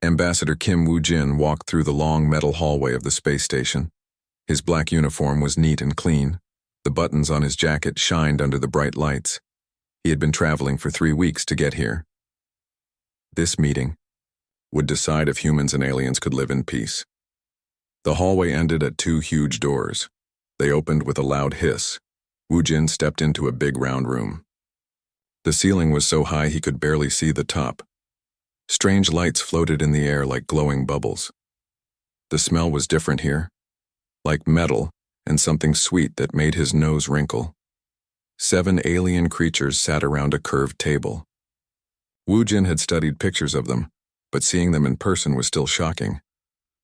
Ambassador Kim Woo-jin walked through the long metal hallway of the space station. His black uniform was neat and clean. The buttons on his jacket shined under the bright lights. He had been traveling for 3 weeks to get here. This meeting would decide if humans and aliens could live in peace. The hallway ended at 2 huge doors. They opened with a loud hiss. Woo-jin stepped into a big round room. The ceiling was so high he could barely see the top. Strange lights floated in the air like glowing bubbles. The smell was different here, like metal and something sweet that made his nose wrinkle. 7 alien creatures sat around a curved table. Woo-jin had studied pictures of them, but seeing them in person was still shocking.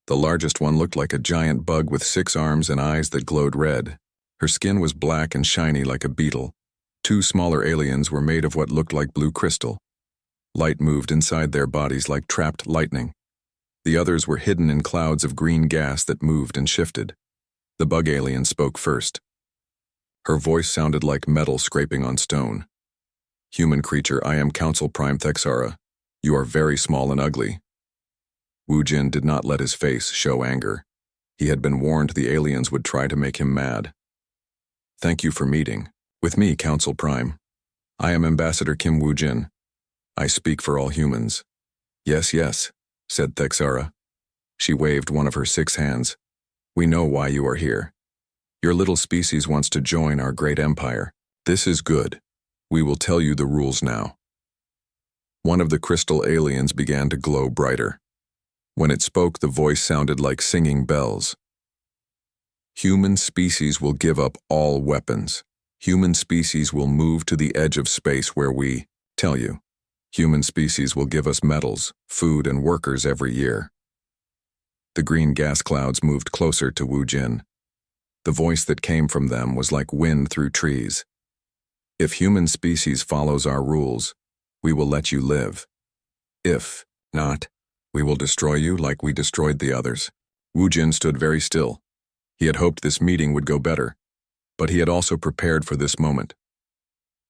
The largest one looked like a giant bug with 6 arms and eyes that glowed red. Her skin was black and shiny like a beetle. 2 smaller aliens were made of what looked like blue crystal. Light moved inside their bodies like trapped lightning. The others were hidden in clouds of green gas that moved and shifted. The bug alien spoke first. Her voice sounded like metal scraping on stone. "Human creature, I am Council Prime Thexara. You are very small and ugly." Woo-jin did not let his face show anger. He had been warned the aliens would try to make him mad. "Thank you for meeting with me, Council Prime. I am Ambassador Kim Woo-jin. I speak for all humans." Yes, said Thexara. She waved one of her 6 hands. "We know why you are here. Your little species wants to join our great empire. This is good. We will tell you the rules now." One of the crystal aliens began to glow brighter. When it spoke, the voice sounded like singing bells. "Human species will give up all weapons. Human species will move to the edge of space where we tell you. Human species will give us metals, food, and workers every year." The green gas clouds moved closer to Woo-jin. The voice that came from them was like wind through trees. "If human species follows our rules, we will let you live. If not, we will destroy you like we destroyed the others." Woo-jin stood very still. He had hoped this meeting would go better, but he had also prepared for this moment.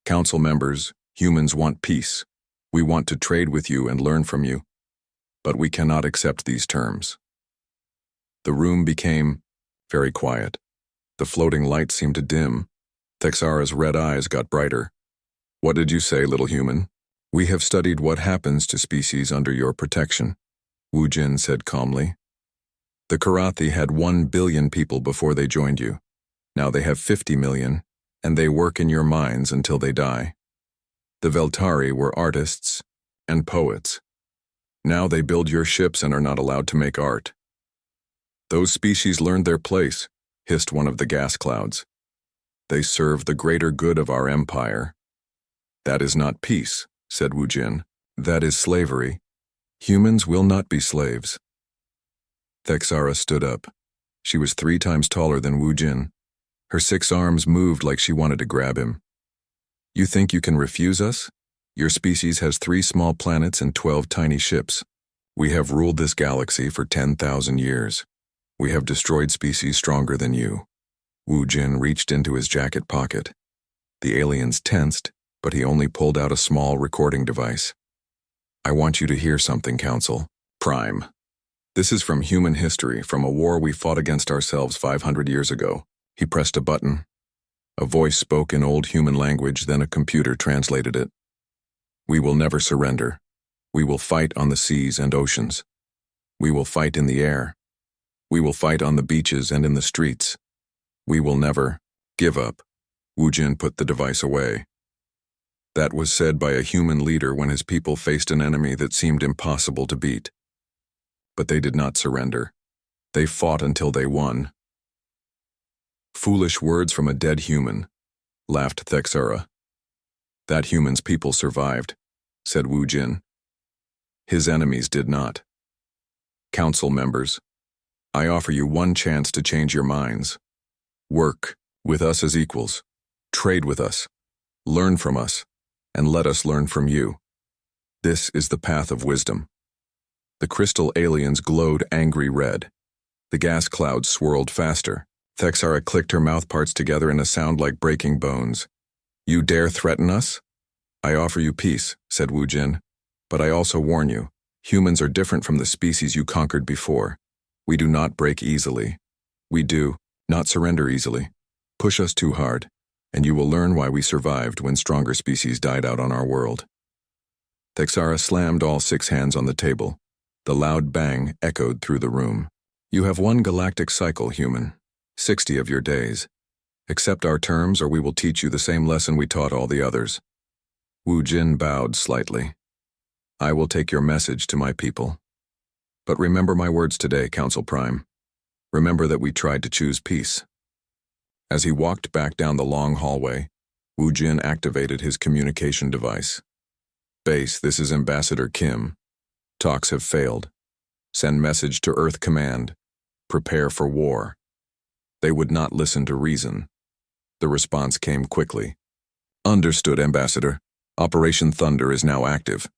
"Council members, humans want peace. We want to trade with you and learn from you, but we cannot accept these terms." The room became very quiet. The floating lights seemed to dim. Thexara's red eyes got brighter. "What did you say, little human?" "We have studied what happens to species under your protection," Woo-jin said calmly. "The Karathi had 1 billion people before they joined you. Now they have 50 million, and they work in your mines until they die. The Veltari were artists and poets. Now they build your ships and are not allowed to make art." "Those species learned their place," hissed one of the gas clouds. "They serve the greater good of our empire." "That is not peace," said Woo-jin. "That is slavery. Humans will not be slaves." Thexara stood up. She was 3 times taller than Woo-jin. Her 6 arms moved like she wanted to grab him. "You think you can refuse us? Your species has 3 small planets and 12 tiny ships. We have ruled this galaxy for 10,000 years. We have destroyed species stronger than you." Woo-jin reached into his jacket pocket. The aliens tensed, but he only pulled out a small recording device. "I want you to hear something, Council. Prime. This is from human history, from a war we fought against ourselves 500 years ago." He pressed a button. A voice spoke in old human language, then a computer translated it. "We will never surrender. We will fight on the seas and oceans. We will fight in the air. We will fight on the beaches and in the streets. We will never give up." Woo-jin put the device away. That was said by a human leader when his people faced an enemy that seemed impossible to beat. But they did not surrender. They fought until they won. "Foolish words from a dead human," laughed Thexara. "That human's people survived," said Woo-jin. "His enemies did not. Council members, I offer you one chance to change your minds. Work with us as equals. Trade with us. Learn from us, and let us learn from you. This is the path of wisdom." The crystal aliens glowed angry red. The gas clouds swirled faster. Thexara clicked her mouthparts together in a sound like breaking bones. "You dare threaten us?" "I offer you peace," said Woo-jin, "but I also warn you, Humans are different from the species you conquered before. We do not break easily. We do not surrender easily. Push us too hard, and you will learn why we survived when stronger species died out on our world." Thexara slammed all 6 hands on the table. The loud bang echoed through the room. "You have 1 galactic cycle, human. 60 of your days. Accept our terms or we will teach you the same lesson we taught all the others." Wu Jin bowed slightly. "I will take your message to my people. But remember my words today, Council Prime. Remember that we tried to choose peace." As he walked back down the long hallway, Wu Jin activated his communication device. "Base, this is Ambassador Kim. Talks have failed. Send message to Earth Command. Prepare for war." They would not listen to reason. The response came quickly. "Understood, Ambassador. Operation Thunder is now active."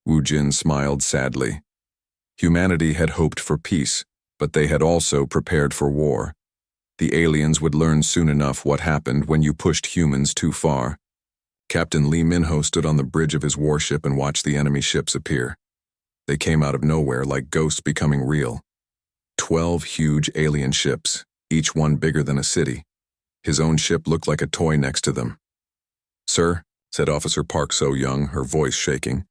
Wu Jin smiled sadly. Humanity had hoped for peace, but they had also prepared for war. The aliens would learn soon enough what happened when you pushed humans too far. Captain Lee Minho stood on the bridge of his warship and watched the enemy ships appear. They came out of nowhere like ghosts becoming real. 12 huge alien ships, each one bigger than a city. His own ship looked like a toy next to them. "Sir," said Officer Park So-young, her voice shaking,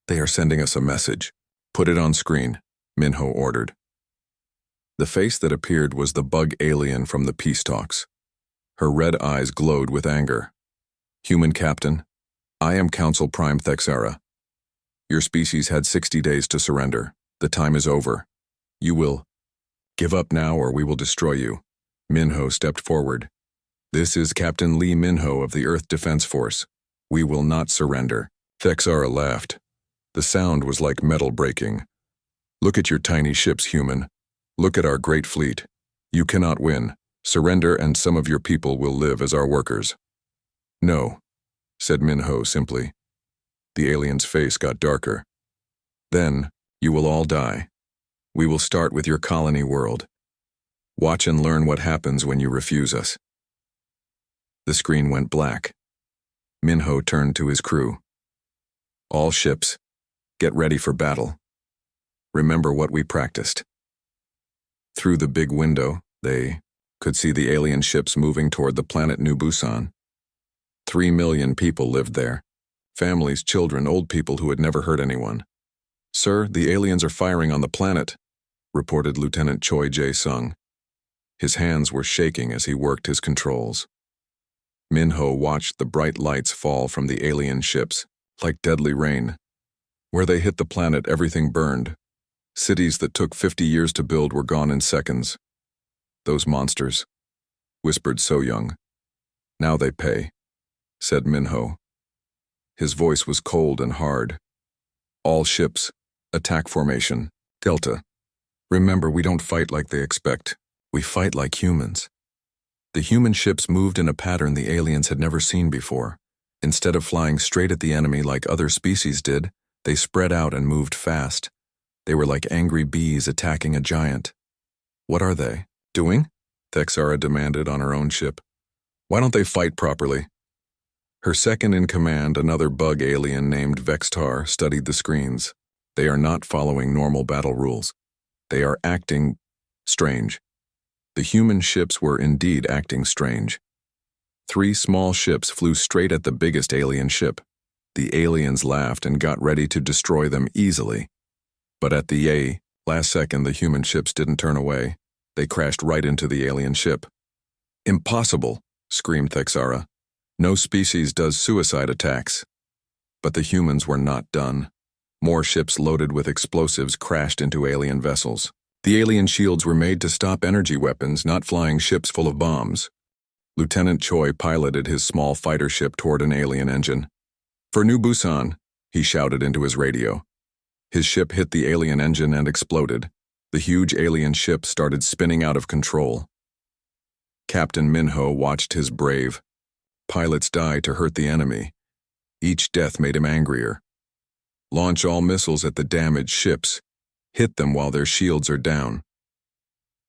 "they are sending us a message." "Put it on screen," Minho ordered. The face that appeared was the bug alien from the peace talks. Her red eyes glowed with anger. "Human Captain, I am Council Prime Thexara. Your species had 60 days to surrender. The time is over. You will give up now or we will destroy you." Minho stepped forward. "This is Captain Lee Minho of the Earth Defense Force. We will not surrender." Thexara laughed. The sound was like metal breaking. "Look at your tiny ships, human. Look at our great fleet. You cannot win. Surrender and some of your people will live as our workers." "No," said Minho simply. The alien's face got darker. "Then, you will all die. We will start with your colony world. Watch and learn what happens when you refuse us." The screen went black. Minho turned to his crew. "All ships, get ready for battle. Remember what we practiced." Through the big window, they could see the alien ships moving toward the planet New Busan. 3 million people lived there. Families, children, old people who had never hurt anyone. "Sir, the aliens are firing on the planet," reported Lieutenant Choi Jae-sung. His hands were shaking as he worked his controls. Minho watched the bright lights fall from the alien ships, like deadly rain. Where they hit the planet, everything burned. Cities that took 50 years to build were gone in seconds. "Those monsters," whispered So-young. "Now they pay," said Minho. His voice was cold and hard. "All ships, attack formation, Delta. Remember, we don't fight like they expect. We fight like humans." The human ships moved in a pattern the aliens had never seen before. Instead of flying straight at the enemy like other species did, they spread out and moved fast. They were like angry bees attacking a giant. "What are they doing?" Thexara demanded on her own ship. "Why don't they fight properly?" Her second-in-command, another bug alien named Vextar, studied the screens. "They are not following normal battle rules. They are acting strange." The human ships were indeed acting strange. 3 small ships flew straight at the biggest alien ship. The aliens laughed and got ready to destroy them easily. But at the last second, the human ships didn't turn away. They crashed right into the alien ship. "Impossible," screamed Thexara. "No species does suicide attacks." But the humans were not done. More ships loaded with explosives crashed into alien vessels. The alien shields were made to stop energy weapons, not flying ships full of bombs. Lieutenant Choi piloted his small fighter ship toward an alien engine. "For New Busan," he shouted into his radio. His ship hit the alien engine and exploded. The huge alien ship started spinning out of control. Captain Minho watched his brave pilots die to hurt the enemy. Each death made him angrier. "Launch all missiles at the damaged ships. Hit them while their shields are down."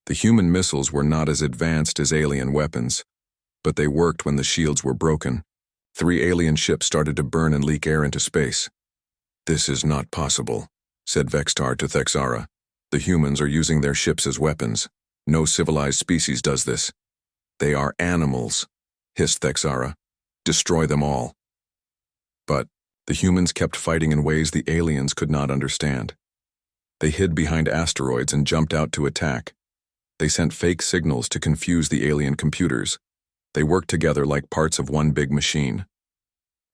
The human missiles were not as advanced as alien weapons, but they worked when the shields were broken. 3 alien ships started to burn and leak air into space. "This is not possible," said Vextar to Thexara. "The humans are using their ships as weapons. No civilized species does this." "They are animals," hissed Thexara. "Destroy them all." But the humans kept fighting in ways the aliens could not understand. They hid behind asteroids and jumped out to attack. They sent fake signals to confuse the alien computers. They worked together like parts of one big machine.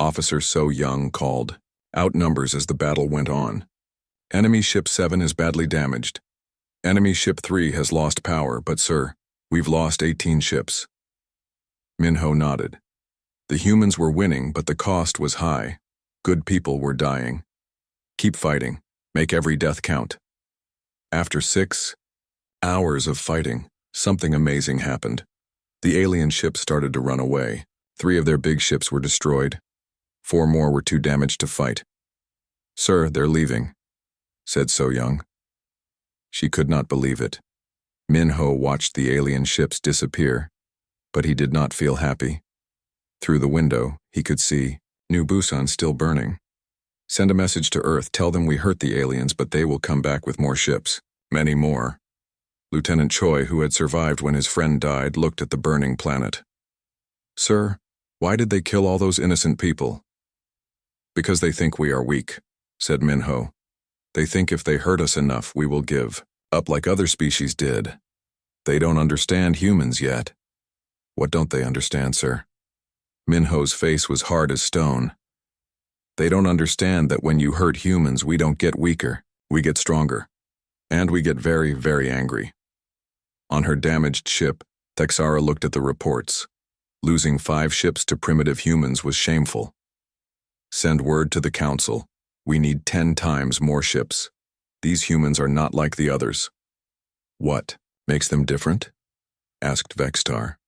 Officer So Young called out numbers as the battle went on. "Enemy Ship 7 is badly damaged. Enemy Ship 3 has lost power, but sir, we've lost 18 ships." Minho nodded. The humans were winning, but the cost was high. Good people were dying. "Keep fighting. Make every death count." After 6 hours of fighting, something amazing happened. The alien ships started to run away. 3 of their big ships were destroyed. 4 more were too damaged to fight. "Sir, they're leaving," said So Young. She could not believe it. Minho watched the alien ships disappear, but he did not feel happy. Through the window, he could see New Busan still burning. "Send a message to Earth, tell them we hurt the aliens, but they will come back with more ships. Many more." Lieutenant Choi, who had survived when his friend died, looked at the burning planet. "Sir, why did they kill all those innocent people?" "Because they think we are weak," said Minho. "They think if they hurt us enough, we will give up like other species did. They don't understand humans yet." "What don't they understand, sir?" Minho's face was hard as stone. "They don't understand that when you hurt humans, we don't get weaker, we get stronger. And we get very, very angry." On her damaged ship, Thexara looked at the reports. Losing 5 ships to primitive humans was shameful. "Send word to the council. We need 10 times more ships. These humans are not like the others." "What makes them different?" asked Vextar.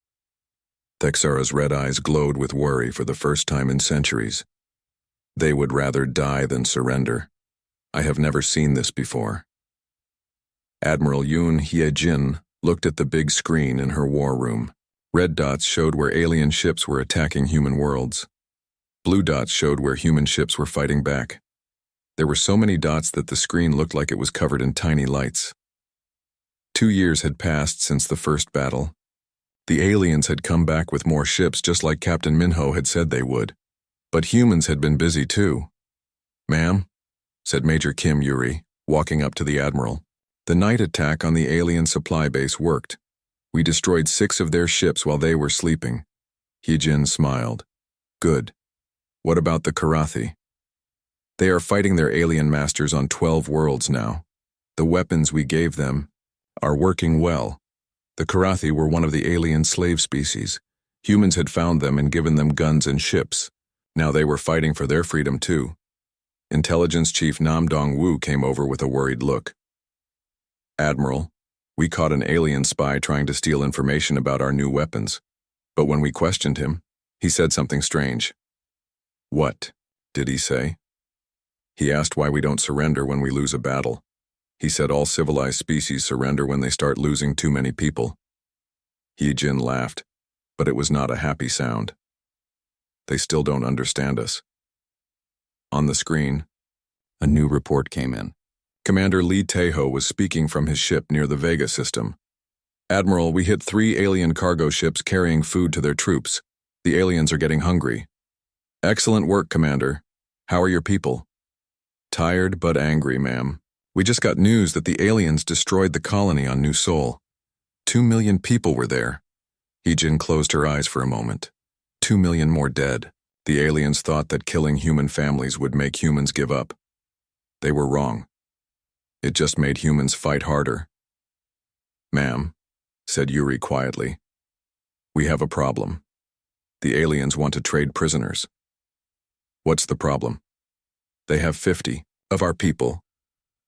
Thexara's red eyes glowed with worry for the first time in centuries. "They would rather die than surrender. I have never seen this before." Admiral Yoon Hye-jin looked at the big screen in her war room. Red dots showed where alien ships were attacking human worlds. Blue dots showed where human ships were fighting back. There were so many dots that the screen looked like it was covered in tiny lights. 2 years had passed since the first battle. The aliens had come back with more ships just like Captain Minho had said they would. But humans had been busy too. "Ma'am," said Major Kim Yuri, walking up to the Admiral. "The night attack on the alien supply base worked. We destroyed 6 of their ships while they were sleeping." Hyejin smiled. "Good. What about the Karathi?" "They are fighting their alien masters on 12 worlds now. The weapons we gave them are working well. The Karathi were one of the alien slave species. Humans had found them and given them guns and ships. Now they were fighting for their freedom too." Intelligence Chief Nam Dong-woo came over with a worried look. "Admiral, we caught an alien spy trying to steal information about our new weapons. But when we questioned him, he said something strange." "What did he say?" "He asked why we don't surrender when we lose a battle. He said all civilized species surrender when they start losing too many people." Hyejin laughed, but it was not a happy sound. "They still don't understand us." On the screen, a new report came in. Commander Lee Tae-ho was speaking from his ship near the Vega system. "Admiral, we hit 3 alien cargo ships carrying food to their troops. The aliens are getting hungry." "Excellent work, Commander. How are your people?" "Tired but angry, ma'am. We just got news that the aliens destroyed the colony on New Sol. 2 million people were there." Hyejin closed her eyes for a moment. 2 million more dead. The aliens thought that killing human families would make humans give up. They were wrong. It just made humans fight harder. "Ma'am," said Yuri quietly, "we have a problem. The aliens want to trade prisoners." "What's the problem?" "They have 50 of our people,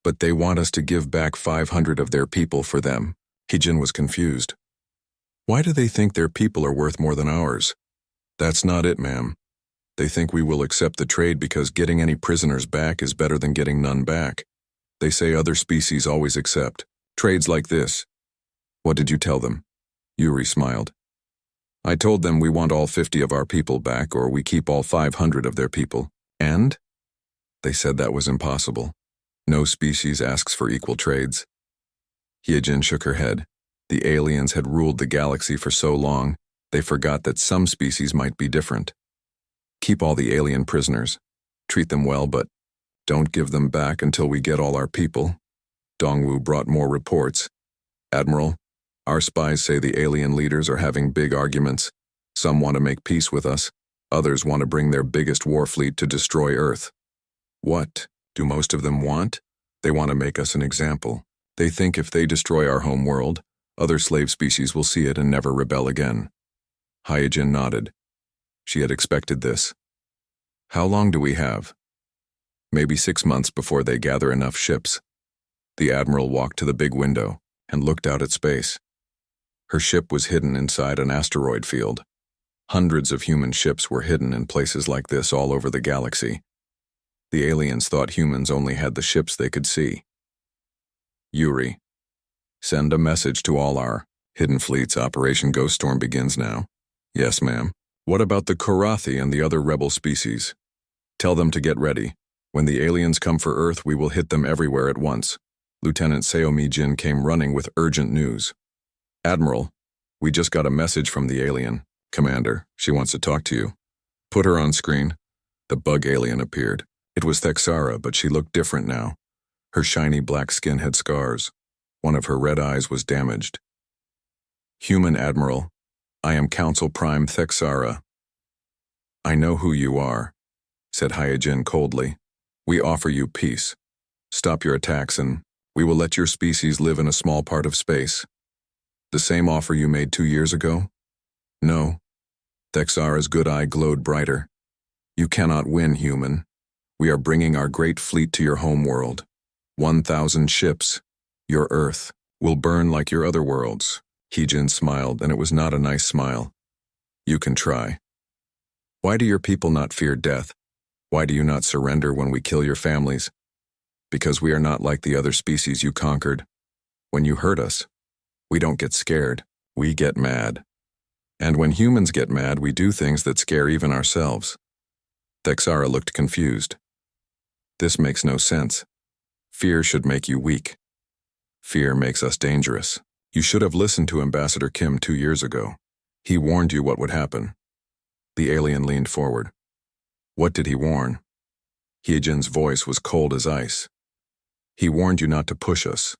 but they want us to give back 500 of their people for them." Hyejin was confused. "Why do they think their people are worth more than ours?" "That's not it, ma'am. They think we will accept the trade because getting any prisoners back is better than getting none back. They say other species always accept trades like this." "What did you tell them?" Yuri smiled. "I told them we want all 50 of our people back or we keep all 500 of their people." "And?" "They said that was impossible. No species asks for equal trades. Hyejin shook her head. The aliens had ruled the galaxy for so long, they forgot that some species might be different. Keep all the alien prisoners. Treat them well, but don't give them back until we get all our people. Dongwu brought more reports. Admiral, our spies say the alien leaders are having big arguments. Some want to make peace with us. Others want to bring their biggest war fleet to destroy Earth. What do most of them want? They want to make us an example. They think if they destroy our home world, other slave species will see it and never rebel again. Hyejin nodded. She had expected this. How long do we have? Maybe 6 months before they gather enough ships. The Admiral walked to the big window and looked out at space. Her ship was hidden inside an asteroid field. Hundreds of human ships were hidden in places like this all over the galaxy. The aliens thought humans only had the ships they could see. Yuri, send a message to all our hidden fleets. Operation Ghost Storm begins now. Yes, ma'am. What about the Korathi and the other rebel species? Tell them to get ready. When the aliens come for Earth, we will hit them everywhere at once. Lieutenant Seomi Jin came running with urgent news. Admiral, we just got a message from the alien. Commander, she wants to talk to you. Put her on screen. The bug alien appeared. It was Thexara, but she looked different now. Her shiny black skin had scars. One of her red eyes was damaged. Human Admiral, I am Council Prime Thexara. I know who you are, said Hyejin coldly. We offer you peace. Stop your attacks and we will let your species live in a small part of space. The same offer you made 2 years ago? No. Thexara's good eye glowed brighter. You cannot win, human. We are bringing our great fleet to your home world. 1,000 ships. Your Earth will burn like your other worlds. Hyejin smiled, and it was not a nice smile. You can try. Why do your people not fear death? Why do you not surrender when we kill your families? Because we are not like the other species you conquered. When you hurt us, we don't get scared, we get mad. And when humans get mad, we do things that scare even ourselves. Thexara looked confused. This makes no sense. Fear should make you weak. Fear makes us dangerous. You should have listened to Ambassador Kim 2 years ago. He warned you what would happen. The alien leaned forward. What did he warn? Hyejin's voice was cold as ice. He warned you not to push us.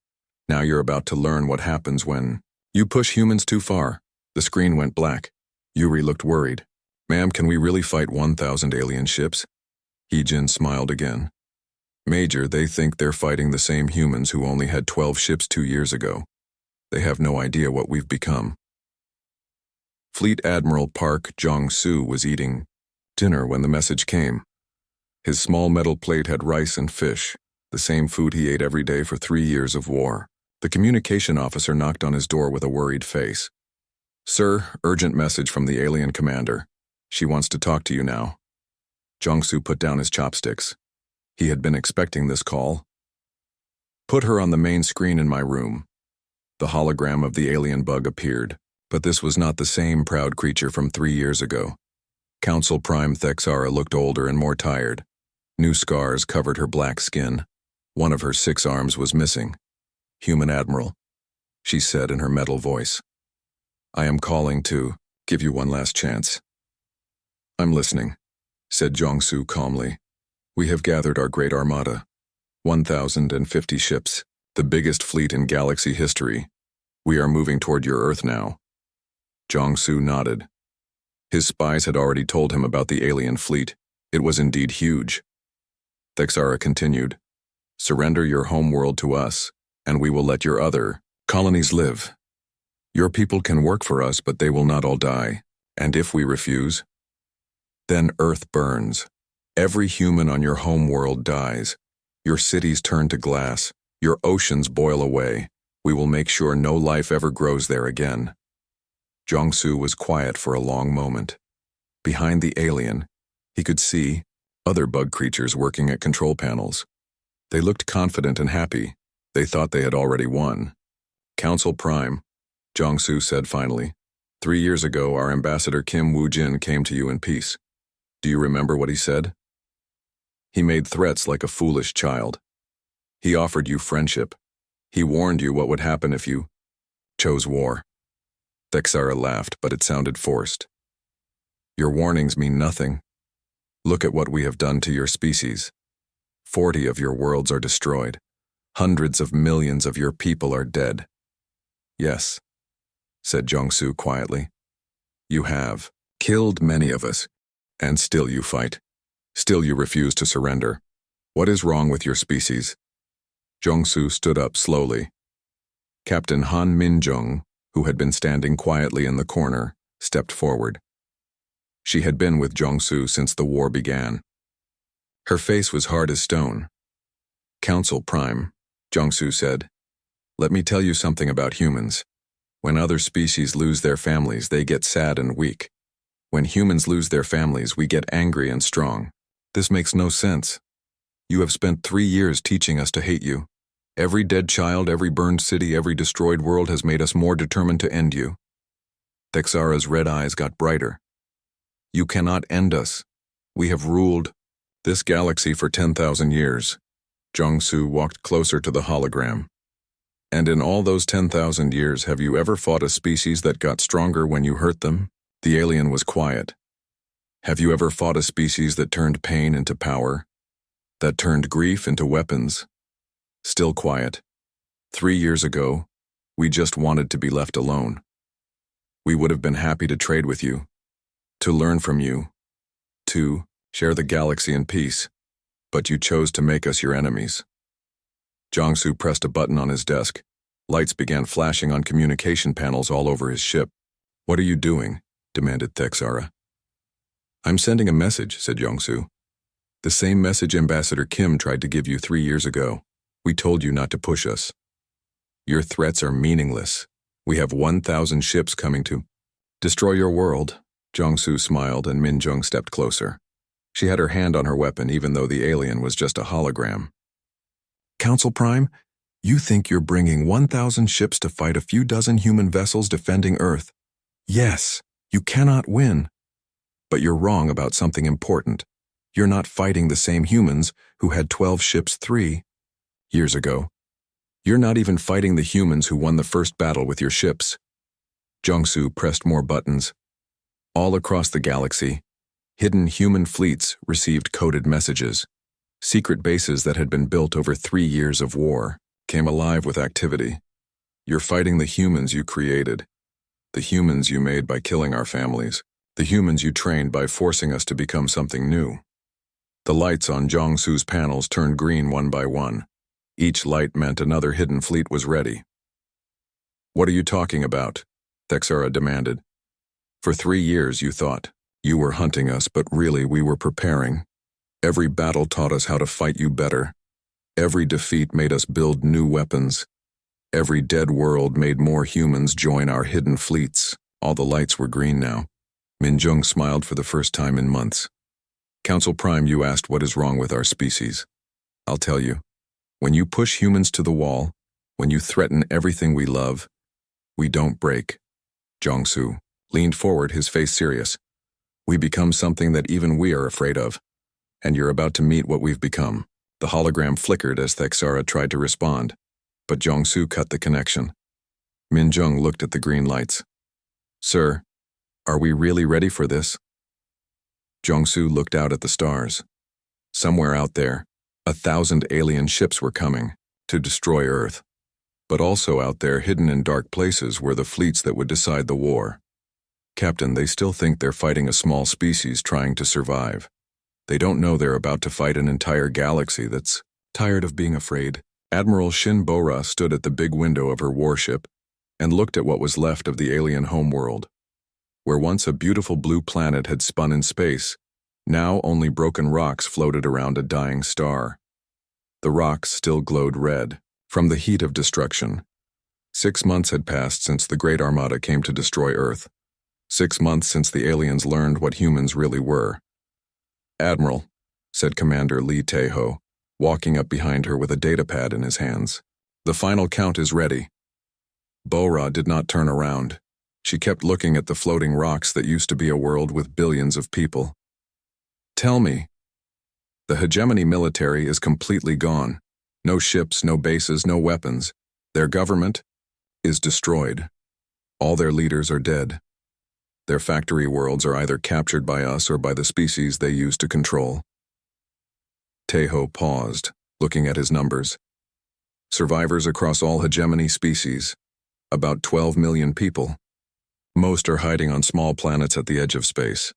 Now you're about to learn what happens when you push humans too far. The screen went black. Yuri looked worried. Ma'am, can we really fight 1,000 alien ships? Hyejin smiled again. Major, they think they're fighting the same humans who only had 12 ships 2 years ago. They have no idea what we've become. Fleet Admiral Park Jong-soo was eating dinner when the message came. His small metal plate had rice and fish, the same food he ate every day for 3 years of war. The communication officer knocked on his door with a worried face. Sir, urgent message from the alien commander. She wants to talk to you now. Jong-soo put down his chopsticks. He had been expecting this call. Put her on the main screen in my room. The hologram of the alien bug appeared, but this was not the same proud creature from 3 years ago. Council Prime Thexara looked older and more tired. New scars covered her black skin. One of her 6 arms was missing. Human Admiral, she said in her metal voice. I am calling to give you one last chance. I'm listening, said Jong-soo calmly. We have gathered our great armada, 1,050 ships, the biggest fleet in galaxy history. We are moving toward your Earth now. Jong-soo nodded. His spies had already told him about the alien fleet. It was indeed huge. Thexara continued, surrender your home world to us, and we will let your other colonies live. Your people can work for us, but they will not all die. And if we refuse, then Earth burns. Every human on your home world dies. Your cities turn to glass. Your oceans boil away. We will make sure no life ever grows there again. Jong-soo was quiet for a long moment. Behind the alien, he could see other bug creatures working at control panels. They looked confident and happy. They thought they had already won. Council Prime, Jong-soo said finally. 3 years ago, our ambassador Kim Woo-jin came to you in peace. Do you remember what he said? He made threats like a foolish child. He offered you friendship. He warned you what would happen if you chose war. Thexara laughed, but it sounded forced. Your warnings mean nothing. Look at what we have done to your species. 40 of your worlds are destroyed. Hundreds of millions of your people are dead. Yes, said Jongsu quietly. You have killed many of us, and still you fight. Still you refuse to surrender. What is wrong with your species? Jongsu stood up slowly. Captain Han Minjung, who had been standing quietly in the corner, stepped forward. She had been with Jongsu since the war began. Her face was hard as stone. Council Prime, Jongsu said, let me tell you something about humans. When other species lose their families, they get sad and weak. When humans lose their families, we get angry and strong. This makes no sense. You have spent 3 years teaching us to hate you. Every dead child, every burned city, every destroyed world has made us more determined to end you. Thexara's red eyes got brighter. You cannot end us. We have ruled this galaxy for 10,000 years. Jongsu walked closer to the hologram. And in all those 10,000 years, have you ever fought a species that got stronger when you hurt them? The alien was quiet. Have you ever fought a species that turned pain into power? That turned grief into weapons? Still quiet. 3 years ago, we just wanted to be left alone. We would have been happy to trade with you, to learn from you, to share the galaxy in peace, but you chose to make us your enemies. Jongsu pressed a button on his desk. Lights began flashing on communication panels all over his ship. What are you doing? Demanded Thexara. I'm sending a message, said Jongsu. The same message Ambassador Kim tried to give you 3 years ago. We told you not to push us. Your threats are meaningless. We have 1,000 ships coming to destroy your world. Jongsu smiled and Minjung stepped closer. She had her hand on her weapon even though the alien was just a hologram. Council Prime, you think you're bringing 1,000 ships to fight a few dozen human vessels defending Earth. Yes, you cannot win. But you're wrong about something important. You're not fighting the same humans who had 12 ships 3 years ago. You're not even fighting the humans who won the first battle with your ships. Jongsu pressed more buttons. All across the galaxy, hidden human fleets received coded messages. Secret bases that had been built over 3 years of war came alive with activity. You're fighting the humans you created, the humans you made by killing our families, the humans you trained by forcing us to become something new. The lights on Jongsu's panels turned green one by one. Each light meant another hidden fleet was ready. What are you talking about? Thexara demanded. For 3 years you thought you were hunting us, but really we were preparing. Every battle taught us how to fight you better. Every defeat made us build new weapons. Every dead world made more humans join our hidden fleets. All the lights were green now. Minjung smiled for the first time in months. Council Prime, you asked what is wrong with our species. I'll tell you. When you push humans to the wall, when you threaten everything we love, we don't break. Jongsu leaned forward, his face serious. We become something that even we are afraid of. And you're about to meet what we've become. The hologram flickered as Thexara tried to respond, but Jongsu cut the connection. Minjung looked at the green lights. Sir, are we really ready for this? Jongsu looked out at the stars. Somewhere out there, 1,000 alien ships were coming to destroy Earth. But also out there, hidden in dark places, were the fleets that would decide the war. Captain, they still think they're fighting a small species trying to survive. They don't know they're about to fight an entire galaxy that's tired of being afraid. Admiral Shin Bora stood at the big window of her warship and looked at what was left of the alien homeworld. Where once a beautiful blue planet had spun in space, now only broken rocks floated around a dying star. The rocks still glowed red from the heat of destruction. 6 months had passed since the Great Armada came to destroy Earth. 6 months since the aliens learned what humans really were. Admiral, said Commander Lee Tae-ho, walking up behind her with a datapad in his hands. The final count is ready. Bora did not turn around. She kept looking at the floating rocks that used to be a world with billions of people. Tell me. The hegemony military is completely gone. No ships, no bases, no weapons. Their government is destroyed. All their leaders are dead. Their factory worlds are either captured by us or by the species they use to control. Tejo paused, looking at his numbers. Survivors across all hegemony species, about 12 million people. Most are hiding on small planets at the edge of space.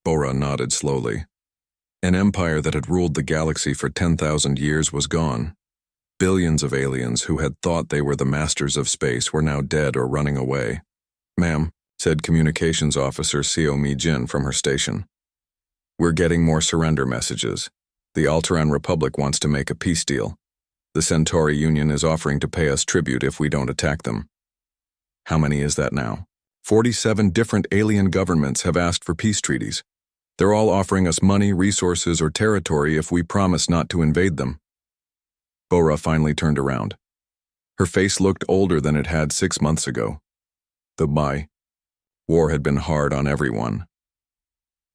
Bora nodded slowly. An empire that had ruled the galaxy for 10,000 years was gone. Billions of aliens who had thought they were the masters of space were now dead or running away. "Ma'am," said Communications Officer Seo Mi-jin from her station. "We're getting more surrender messages. The Alteran Republic wants to make a peace deal. The Centauri Union is offering to pay us tribute if we don't attack them." "How many is that now?" 47 different alien governments have asked for peace treaties. They're all offering us money, resources, or territory if we promise not to invade them. Bora finally turned around. Her face looked older than it had 6 months ago. The war had been hard on everyone.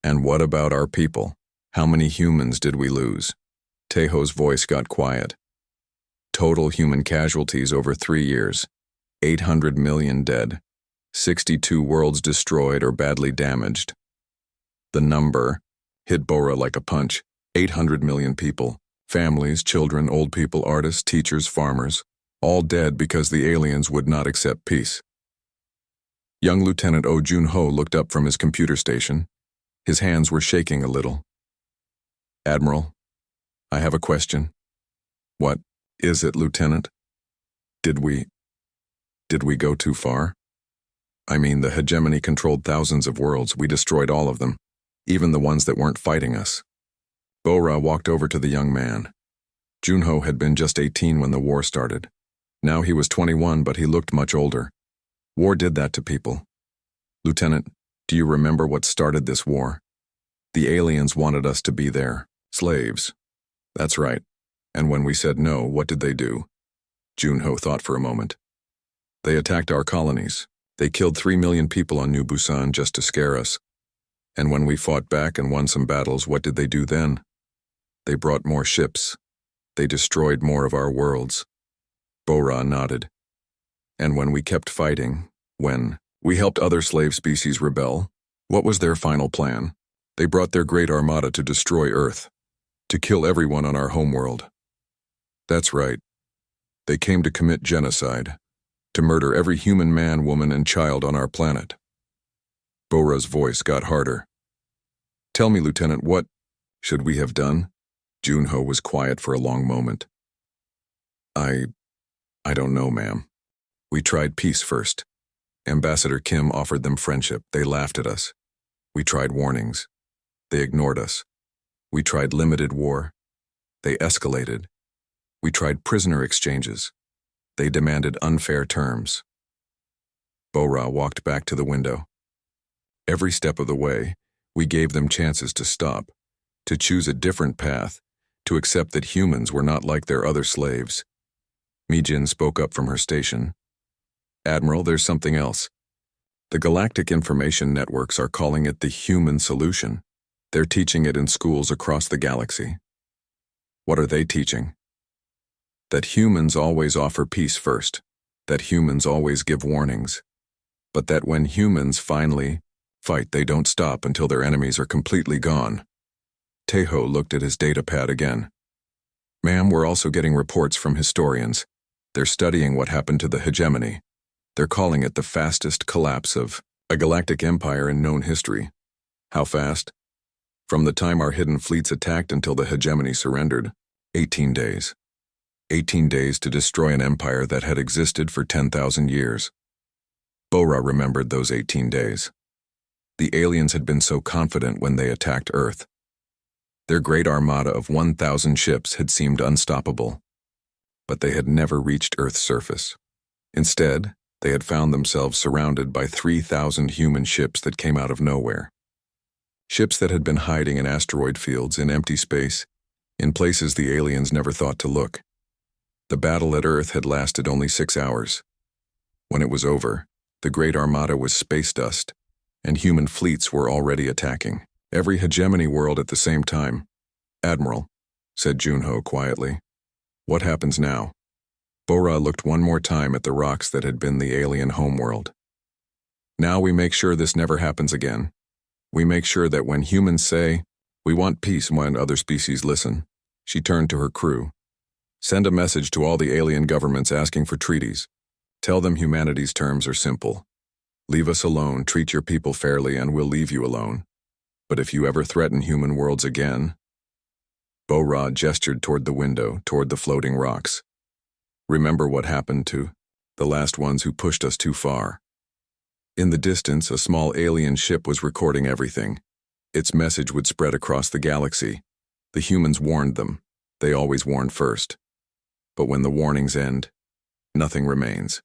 "And what about our people? How many humans did we lose?" Tejo's voice got quiet. "Total human casualties over 3 years. 800 million dead. 62 worlds destroyed or badly damaged." The number hit Bora like a punch. 800 million people. Families, children, old people, artists, teachers, farmers. All dead because the aliens would not accept peace. Young Lieutenant Oh Jun-ho looked up from his computer station. His hands were shaking a little. "Admiral, I have a question." "What is it, Lieutenant?" Did we go too far? I mean, the hegemony controlled thousands of worlds. We destroyed all of them, even the ones that weren't fighting us." Bora walked over to the young man. Junho had been just 18 when the war started. Now he was 21, but he looked much older. War did that to people. "Lieutenant, do you remember what started this war? The aliens wanted us to be their slaves." "That's right. And when we said no, what did they do?" Junho thought for a moment. "They attacked our colonies. They killed 3 million people on New Busan just to scare us. And when we fought back and won some battles, what did they do then? They brought more ships. They destroyed more of our worlds." Bora nodded. "And when we kept fighting, when we helped other slave species rebel, what was their final plan? They brought their great armada to destroy Earth, to kill everyone on our homeworld." "That's right. They came to commit genocide, to murder every human man, woman, and child on our planet." Bora's voice got harder. "Tell me, Lieutenant, what should we have done?" Junho was quiet for a long moment. I don't know, ma'am. We tried peace first. Ambassador Kim offered them friendship. They laughed at us. We tried warnings. They ignored us. We tried limited war. They escalated. We tried prisoner exchanges. They demanded unfair terms. Bora walked back to the window. Every step of the way, we gave them chances to stop, to choose a different path, to accept that humans were not like their other slaves. Mi-jin spoke up from her station. "Admiral, there's something else. The Galactic Information Networks are calling it the human solution. They're teaching it in schools across the galaxy." "What are they teaching?" "That humans always offer peace first, that humans always give warnings, but that when humans finally fight, they don't stop until their enemies are completely gone." Tejo looked at his datapad again. "Ma'am, we're also getting reports from historians. They're studying what happened to the hegemony. They're calling it the fastest collapse of a galactic empire in known history." "How fast?" "From the time our hidden fleets attacked until the hegemony surrendered. 18 days. 18 days to destroy an empire that had existed for 10,000 years. Bora remembered those 18 days. The aliens had been so confident when they attacked Earth. Their great armada of 1,000 ships had seemed unstoppable, but they had never reached Earth's surface. Instead, they had found themselves surrounded by 3,000 human ships that came out of nowhere. Ships that had been hiding in asteroid fields, in empty space, in places the aliens never thought to look. The battle at Earth had lasted only 6 hours. When it was over, the Great Armada was space dust, and human fleets were already attacking every hegemony world at the same time. "Admiral," said Junho quietly, What happens now? Bora looked one more time at the rocks that had been the alien homeworld. Now we make sure this never happens again. We make sure that when humans say, we want peace when other species listen. She turned to her crew. Send a message to all the alien governments asking for treaties. Tell them humanity's terms are simple. Leave us alone, treat your people fairly, and we'll leave you alone. But if you ever threaten human worlds again... Bo-Ra gestured toward the window, toward the floating rocks. Remember what happened to the last ones who pushed us too far. In the distance, a small alien ship was recording everything. Its message would spread across the galaxy. The humans warned them. They always warn first. But when the warnings end, nothing remains.